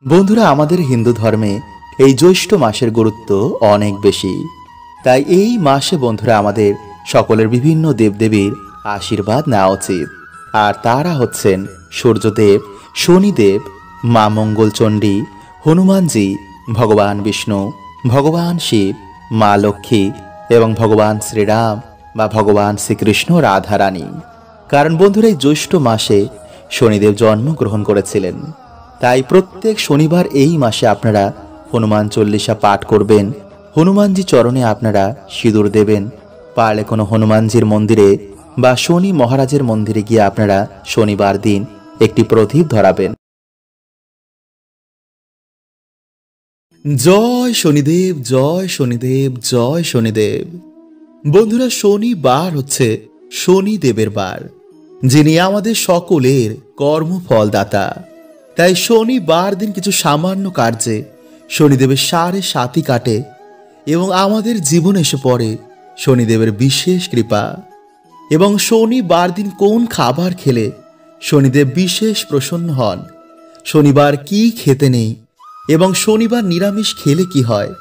বন্ধুরা, আমাদের হিন্দু ধর্মে এই জ্যৈষ্ঠ মাসের গুরুত্ব অনেক বেশি। তাই এই মাসে বন্ধুরা আমাদের সকলের বিভিন্ন দেবদেবীর আশীর্বাদ নেওয়া উচিত। আর তারা হচ্ছেন সূর্যদেব, শনিদেব, মা মঙ্গলচণ্ডী, হনুমানজি, ভগবান বিষ্ণু, ভগবান শিব, মা লক্ষ্মী এবং ভগবান শ্রীরাম বা ভগবান শ্রীকৃষ্ণ, রাধারানী। কারণ বন্ধুরা, এই জ্যৈষ্ঠ মাসে শনিদেব জন্মগ্রহণ করেছিলেন। তাই প্রত্যেক শনিবার এই মাসে আপনারা হনুমান চল্লিশা পাঠ করবেন। হনুমানজি চরণে আপনারা সিঁদুর দেবেন। পারলে কোনো হনুমানজির মন্দিরে বা শনি মহারাজের মন্দিরে গিয়ে আপনারা শনিবার দিন একটি প্রদীপ ধরাবেন। জয় শনিদেব, জয় শনিদেব, জয় শনিদেব। বন্ধুরা, শনিবার হচ্ছে শনিদেবের বার, যিনি আমাদের সকলের কর্মফলদাতা। তাই শনিবার দিন কিছু সামান্য কার্যে শনিদেবের 7.5 কাটে এবং আমাদের জীবনে এসে পড়ে শনিদেবের বিশেষ কৃপা। এবং শনিবার দিন কোন খাবার খেলে শনিদেব বিশেষ প্রসন্ন হন, শনিবার কি খেতে নেই এবং শনিবার নিরামিষ খেলে কি হয়,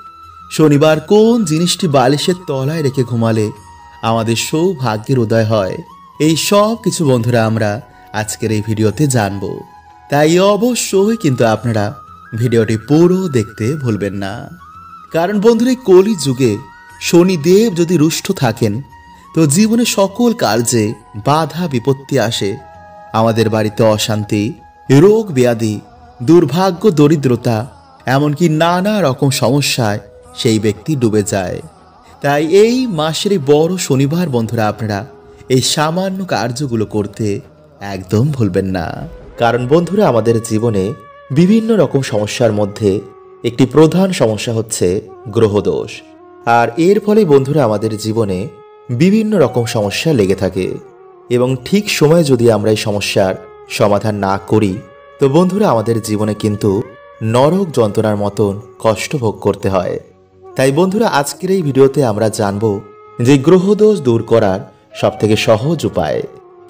শনিবার কোন জিনিসটি বালিশের তলায় রেখে ঘুমালে আমাদের সৌভাগ্যের উদয় হয়, এই সব কিছু বন্ধুরা আমরা আজকের এই ভিডিওতে জানবো। তাই অবশ্যই কিন্তু আপনারা ভিডিওটি পুরো দেখতে ভুলবেন না। কারণ বন্ধুরা, এই কলি যুগে শনিদেব যদি রুষ্ট থাকেন তো জীবনে সকল কার্যে বাধা বিপত্তি আসে। আমাদের বাড়িতে অশান্তি, রোগ ব্যাধি, দুর্ভাগ্য, দরিদ্রতা, এমনকি নানা রকম সমস্যায় সেই ব্যক্তি ডুবে যায়। তাই এই মাসের এই বড় শনিবার বন্ধুরা আপনারা এই সামান্য কার্যগুলো করতে একদম ভুলবেন না। কারণ বন্ধুরা, আমাদের জীবনে বিভিন্ন রকম সমস্যার মধ্যে একটি প্রধান সমস্যা হচ্ছে গ্রহদোষ। আর এর ফলে বন্ধুরা আমাদের জীবনে বিভিন্ন রকম সমস্যা লেগে থাকে এবং ঠিক সময়ে যদি আমরা এই সমস্যার সমাধান না করি তো বন্ধুরা আমাদের জীবনে কিন্তু নরক যন্ত্রণার মতন কষ্ট ভোগ করতে হয়। তাই বন্ধুরা, আজকের এই ভিডিওতে আমরা জানব যে গ্রহদোষ দূর করার সবথেকে সহজ উপায়।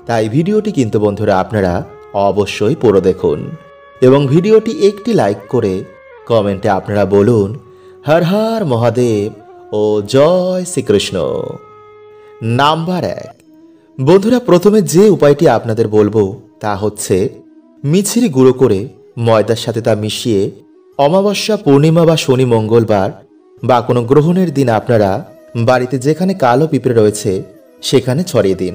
তাই ভিডিওটি কিন্তু বন্ধুরা আপনারা অবশ্যই পুরো দেখুন এবং ভিডিওটি একটি লাইক করে কমেন্টে আপনারা বলুন হর হর মহাদেব ও জয় শ্রীকৃষ্ণ। নাম্বার 1, বন্ধুরা প্রথমে যে উপায়টি আপনাদের বলবো তা হচ্ছে মিছরি গুঁড়ো করে ময়দার সাথে তা মিশিয়ে অমাবস্যা, পূর্ণিমা বা শনি, মঙ্গলবার বা কোনো গ্রহণের দিন আপনারা বাড়িতে যেখানে কালো পিঁপড়ে রয়েছে সেখানে ছড়িয়ে দিন।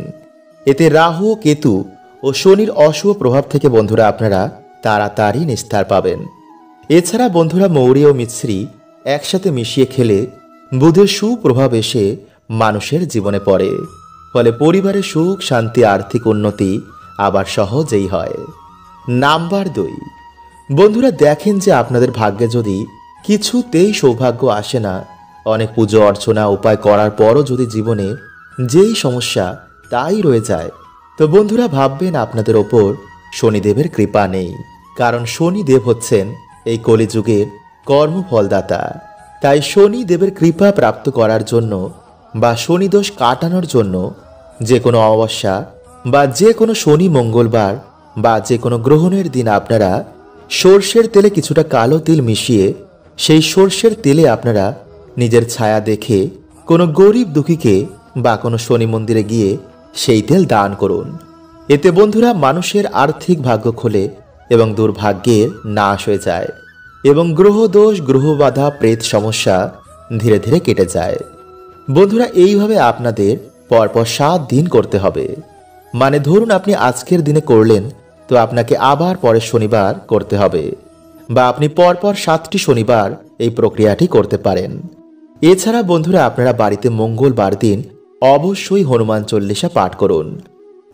এতে রাহু, কেতু ও শনির অশুভ প্রভাব থেকে বন্ধুরা আপনারা তাড়াতাড়ি নিস্তার পাবেন। এছাড়া বন্ধুরা, মৌরি ও মিছরি একসাথে মিশিয়ে খেলে বুধের সুপ্রভাব এসে মানুষের জীবনে পড়ে, ফলে পরিবারের সুখ, শান্তি, আর্থিক উন্নতি আবার সহজেই হয়। নাম্বার 2, বন্ধুরা দেখেন যে আপনাদের ভাগ্যে যদি কিছুতেই সৌভাগ্য আসে না, অনেক পুজো অর্চনা উপায় করার পরও যদি জীবনে যেই সমস্যা তাই রয়ে যায়, তো বন্ধুরা ভাববেন আপনাদের ওপর শনিদেবের কৃপা নেই। কারণ শনিদেব হচ্ছেন এই কলিযুগের কর্মফলদাতা। তাই শনিদেবের কৃপা প্রাপ্ত করার জন্য বা শনিদোষ কাটানোর জন্য যে কোনো অমাবস্যা বা যে কোনো শনি, মঙ্গলবার বা যে কোনো গ্রহণের দিন আপনারা সর্ষের তেলে কিছুটা কালো তিল মিশিয়ে সেই সর্ষের তেলে আপনারা নিজের ছায়া দেখে কোনো গরিব দুঃখীকে বা কোনো শনি মন্দিরে গিয়ে সেই তেল দান করুন। এতে বন্ধুরা মানুষের আর্থিক ভাগ্য খোলে এবং দুর্ভাগ্যের নাশ হয়ে যায় এবং গ্রহদোষ, গ্রহবাধা, প্রেত সমস্যা ধীরে ধীরে কেটে যায়। বন্ধুরা এইভাবে আপনাদের পরপর 7 দিন করতে হবে। মানে ধরুন আপনি আজকের দিনে করলেন তো আপনাকে আবার পরের শনিবার করতে হবে, বা আপনি পরপর 7টি শনিবার এই প্রক্রিয়াটি করতে পারেন। এছাড়া বন্ধুরা আপনারা বাড়িতে মঙ্গলবার দিন অবশ্যই হনুমান চল্লিশা পাঠ করুন।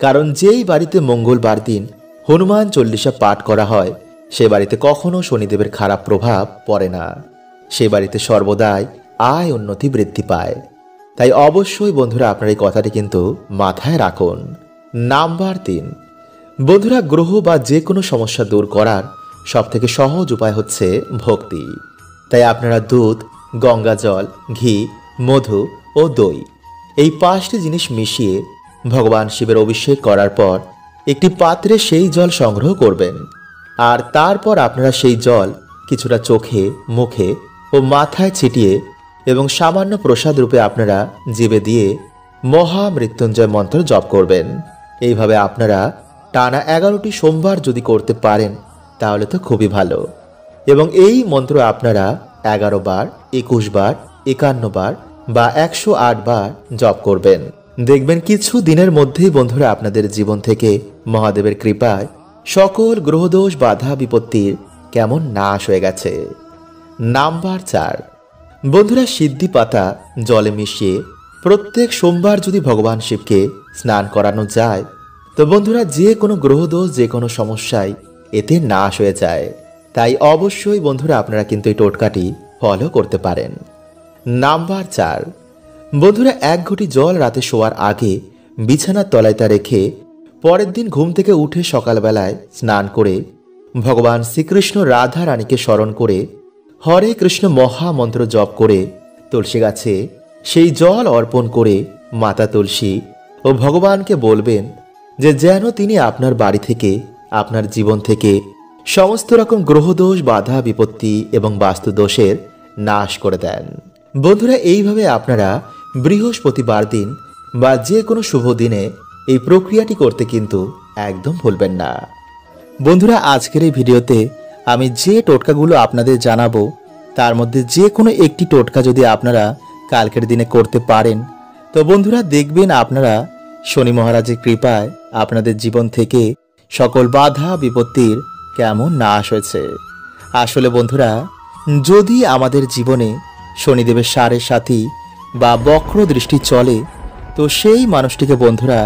কারণ যেই বাড়িতে মঙ্গলবার দিন হনুমান চল্লিশা পাঠ করা হয় সে বাড়িতে কখনো শনিদেবের খারাপ প্রভাব পড়ে না, সে বাড়িতে সর্বদাই আয় উন্নতি বৃদ্ধি পায়। তাই অবশ্যই বন্ধুরা আপনারা এই কথাটি কিন্তু মাথায় রাখুন। নাম্বার 3, বন্ধুরা গ্রহ বা যে কোনো সমস্যা দূর করার সবথেকে সহজ উপায় হচ্ছে ভক্তি। তাই আপনারা দুধ, গঙ্গা জল, ঘি, মধু ও দই এই 5টি জিনিস মিশিয়ে ভগবান শিবের অভিষেক করার পর একটি পাত্রে সেই জল সংগ্রহ করবেন। আর তারপর আপনারা সেই জল কিছুটা চোখে, মুখে ও মাথায় ছিটিয়ে এবং সামান্য প্রসাদ রূপে আপনারা জিভে দিয়ে মহামৃত্যুঞ্জয় মন্ত্র জপ করবেন। এইভাবে আপনারা টানা 11টি সোমবার যদি করতে পারেন তাহলে তো খুবই ভালো। এবং এই মন্ত্র আপনারা 11 বার, 21 বার, 51 বার বা 108 বার জপ করবেন। দেখবেন কিছু দিনের মধ্যেই বন্ধুরা আপনাদের জীবন থেকে মহাদেবের কৃপায় সকল গ্রহদোষ বাধা বিপত্তির কেমন নাশ হয়ে গেছে। নাম্বার 4, বন্ধুরা সিদ্ধি পাতা জলে মিশিয়ে প্রত্যেক সোমবার যদি ভগবান শিবকে স্নান করানো যায় তো বন্ধুরা যে কোনো গ্রহদোষ, যে কোনো সমস্যাই এতে নাশ হয়ে যায়। তাই অবশ্যই বন্ধুরা আপনারা কিন্তু এই টোটকাটি ফলো করতে পারেন। নাম্বার 4, বন্ধুরা 1 ঘটি জল রাতে শোয়ার আগে বিছানার তলায় তা রেখে পরের দিন ঘুম থেকে উঠে সকালবেলায় স্নান করে ভগবান শ্রীকৃষ্ণ রাধা রানীকে স্মরণ করে হরে কৃষ্ণ মহামন্ত্র জপ করে তুলসী গাছে সেই জল অর্পণ করে মাতা তুলসী ও ভগবানকে বলবেন যে যেন তিনি আপনার বাড়ি থেকে, আপনার জীবন থেকে সমস্ত রকম গ্রহদোষ, বাধা বিপত্তি এবং বাস্তুদোষের নাশ করে দেন। বন্ধুরা এইভাবে আপনারা বৃহস্পতিবার দিন বা যে কোনো শুভ দিনে এই প্রক্রিয়াটি করতে কিন্তু একদম ভুলবেন না। বন্ধুরা আজকের এই ভিডিওতে আমি যে টোটকাগুলো আপনাদের জানাবো তার মধ্যে যে কোনো একটি টোটকা যদি আপনারা কালকের দিনে করতে পারেন তো বন্ধুরা দেখবেন আপনারা শনি মহারাজের কৃপায় আপনাদের জীবন থেকে সকল বাধা বিপত্তির কেমন নাশ হয়েছে। আসলে বন্ধুরা যদি আমাদের জীবনে শনিদেবের সাড়ে সাথী বা বক্র দৃষ্টি চলে তো সেই মানুষটিকে বন্ধুরা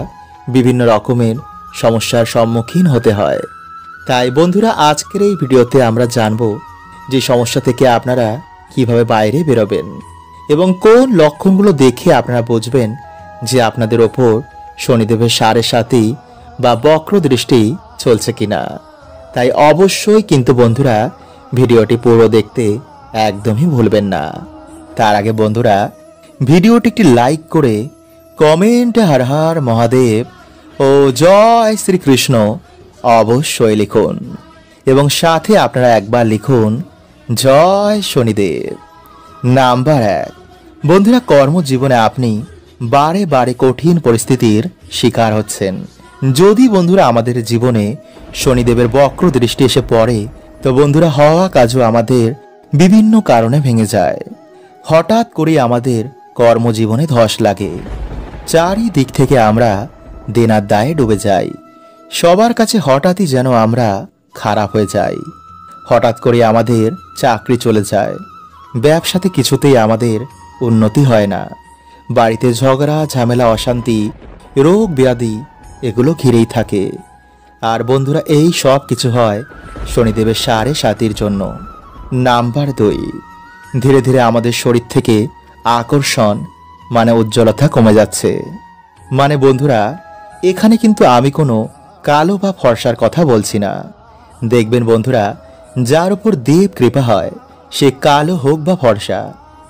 বিভিন্ন রকমের সমস্যার সম্মুখীন হতে হয়। তাই বন্ধুরা আজকের এই ভিডিওতে আমরা জানব যে সমস্যা থেকে আপনারা কিভাবে বাইরে বেরোবেন এবং কোন লক্ষণগুলো দেখে আপনারা বুঝবেন যে আপনাদের ওপর শনিদেবের সাড়ে সাথী বা বক্র দৃষ্টি চলছে কিনা। তাই অবশ্যই কিন্তু বন্ধুরা ভিডিওটি পুরো দেখতে একদমই ভুলবেন না। তার আগে বন্ধুরা ভিডিওটি একটি লাইক করে কমেন্টে হর হর মহাদেব ও জয় শ্রীকৃষ্ণ অবশ্যই লিখুন এবং সাথে আপনারা একবার লিখুন জয় শনিদেব। নাম্বার 1, বন্ধুরা কর্মজীবনে আপনি বারে বারে কঠিন পরিস্থিতির শিকার হচ্ছেন। যদি বন্ধুরা আমাদের জীবনে শনিদেবের বক্র দৃষ্টি এসে পড়ে তো বন্ধুরা হওয়া কাজও আমাদের বিভিন্ন কারণে ভেঙে যায়। হঠাৎ করে আমাদের কর্মজীবনে ধস লাগে, চারিদিক থেকে আমরা দেনার দায়ে ডুবে যাই, সবার কাছে হঠাৎই যেন আমরা খারাপ হয়ে যাই। হঠাৎ করে আমাদের চাকরি চলে যায়, ব্যবসাতে কিছুতেই আমাদের উন্নতি হয় না, বাড়িতে ঝগড়া ঝামেলা অশান্তি রোগ ব্যাধি এগুলো ঘিরেই থাকে। আর বন্ধুরা এই সব কিছু হয় শনিদেবের সাড়ে সাতির জন্য। নাম্বার 2, ধীরে ধীরে আমাদের শরীর থেকে আকর্ষণ মানে উজ্জ্বলতা কমে যাচ্ছে। মানে বন্ধুরা এখানে কিন্তু আমি কোনো কালো বা ফর্সার কথা বলছি না। দেখবেন বন্ধুরা যার উপর দেব কৃপা হয় সে কালো হোক বা ফর্সা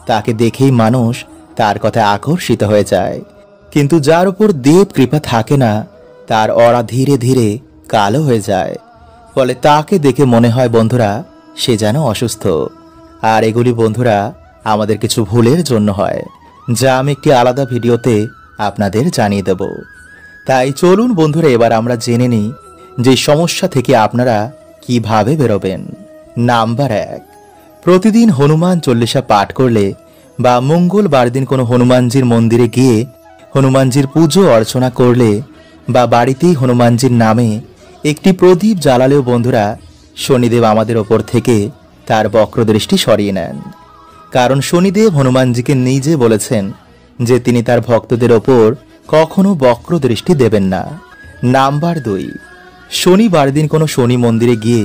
তাকে দেখেই মানুষ তার কথায় আকর্ষিত হয়ে যায়, কিন্তু যার উপর দেব কৃপা থাকে না তার অরা ধীরে ধীরে কালো হয়ে যায়, ফলে তাকে দেখে মনে হয় বন্ধুরা সে যেন অসুস্থ। আর এগুলি বন্ধুরা আমাদের কিছু ভুলের জন্য হয়, যা আমি একটি আলাদা ভিডিওতে আপনাদের জানিয়ে দেব। তাই চলুন বন্ধুরা এবার আমরা জেনে নিই যে সমস্যা থেকে আপনারা কিভাবে বেরোবেন। নাম্বার 1, প্রতিদিন হনুমান চল্লিশা পাঠ করলে বা মঙ্গলবার দিন কোনো হনুমানজির মন্দিরে গিয়ে হনুমানজির পুজো অর্চনা করলে বা বাড়িতেই হনুমানজির নামে একটি প্রদীপ জ্বালালেও বন্ধুরা শনিদেব আমাদের ওপর থেকে তার বক্রদৃষ্টি সরিয়ে নেন। কারণ শনিদেব হনুমানজিকে নিজে বলেছেন যে তিনি তার ভক্তদের ওপর কখনো বক্রদৃষ্টি দেবেন না। নাম্বার 2, শনিবার দিন কোনো শনি মন্দিরে গিয়ে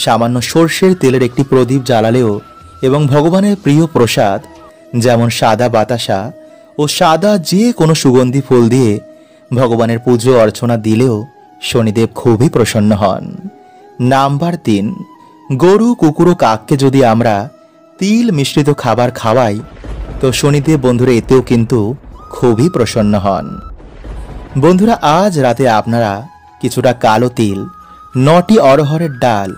সামান্য সর্ষের তেলের একটি প্রদীপ জ্বালালেও এবং ভগবানের প্রিয় প্রসাদ যেমন সাদা বাতাসা ও সাদা যে কোনো সুগন্ধি ফুল দিয়ে ভগবানের পুজো অর্চনা দিলেও শনিদেব খুবই প্রসন্ন হন। নাম্বার 3, গরু কুকুর ও কাককে যদি আমরা তিল মিশ্রিত খাবার খাওয়াই তো শনিদেব বন্ধুরা এতেও কিন্তু খুবই প্রসন্ন হন। বন্ধুরা আজ রাতে আপনারা কিছুটা কালো তিল, 9টি অরহরের ডাল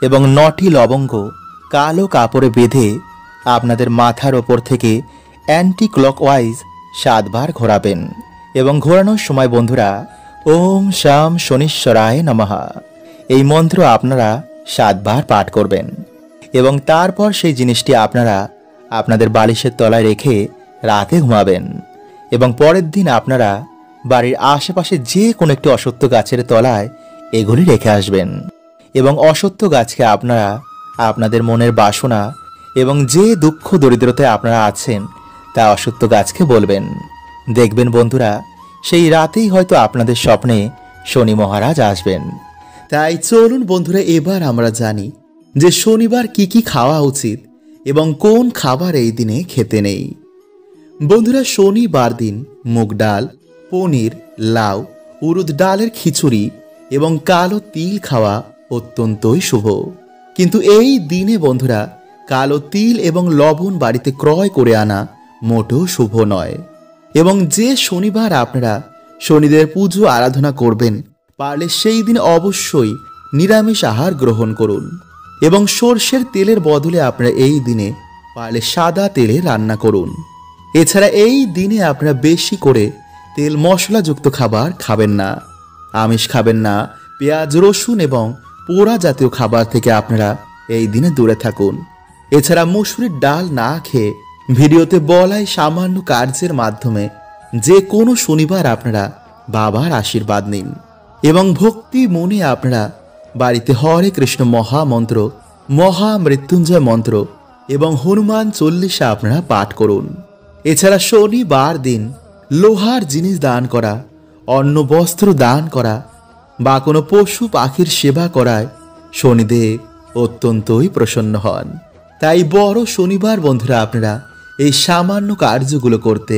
এবং 9টি লবঙ্গ কালো কাপড়ে বেঁধে আপনাদের মাথার ওপর থেকে অ্যান্টি ক্লকওয়াইজ 7 বার ঘোরাবেন এবং ঘোরানোর সময় বন্ধুরা ওম শাম শনিশ্বরায় নমঃ এই মন্ত্র আপনারা 7 বার পাঠ করবেন এবং তারপর সেই জিনিসটি আপনারা আপনাদের বালিশের তলায় রেখে রাতে ঘুমাবেন এবং পরের দিন আপনারা বাড়ির আশেপাশে যে কোনো একটি অশ্বত্থ গাছের তলায় এগুলি রেখে আসবেন এবং অশ্বত্থ গাছকে আপনারা আপনাদের মনের বাসনা এবং যে দুঃখ দরিদ্রতায় আপনারা আছেন তা অশ্বত্থ গাছকে বলবেন। দেখবেন বন্ধুরা সেই রাতেই হয়তো আপনাদের স্বপ্নে শনি মহারাজ আসবেন। তাই চলুন বন্ধুরা এবার আমরা জানি যে শনিবার কি কি খাওয়া উচিত এবং কোন খাবার এই দিনে খেতে নেই। বন্ধুরা শনিবার দিন মুগ ডাল, পনির, লাউ, উড়দ ডালের খিচুড়ি এবং কালো তিল খাওয়া অত্যন্তই শুভ। কিন্তু এই দিনে বন্ধুরা কালো তিল এবং লবণ বাড়িতে ক্রয় করে আনা মোটেও শুভ নয়। এবং যে শনিবার আপনারা শনিদেব পুজো আরাধনা করবেন পারলে সেই দিন অবশ্যই নিরামিষ আহার গ্রহণ করুন এবং সর্ষের তেলের বদলে আপনারা এই দিনে পারলে সাদা তেলে রান্না করুন। এছাড়া এই দিনে আপনারা বেশি করে তেল মশলাযুক্ত খাবার খাবেন না, আমিষ খাবেন না, পেঁয়াজ রসুন এবং পোড়া জাতীয় খাবার থেকে আপনারা এই দিনে দূরে থাকুন। এছাড়া মসুরির ডাল না খেয়ে ভিডিওতে বলাই সামান্য কার্যের মাধ্যমে যে কোনো শনিবার আপনারা বাবার আশীর্বাদ নিন এবং ভক্তি মনে আপনারা বাড়িতে হরে কৃষ্ণ মহামন্ত্র, মহামৃত্যুঞ্জয় মন্ত্র এবং হনুমান চল্লিশা আপনারা পাঠ করুন। এছাড়া শনিবার দিন লোহার জিনিস দান করা, অন্ন বস্ত্র দান করা বা কোনো পশু পাখির সেবা করায় শনিদেব অত্যন্তই প্রসন্ন হন। তাই বড় শনিবার বন্ধুরা আপনারা এই সামান্য কার্যগুলো করতে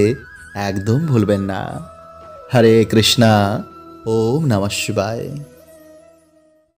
একদম ভুলবেন না। হরে কৃষ্ণা, ওম নমঃ শিবায়।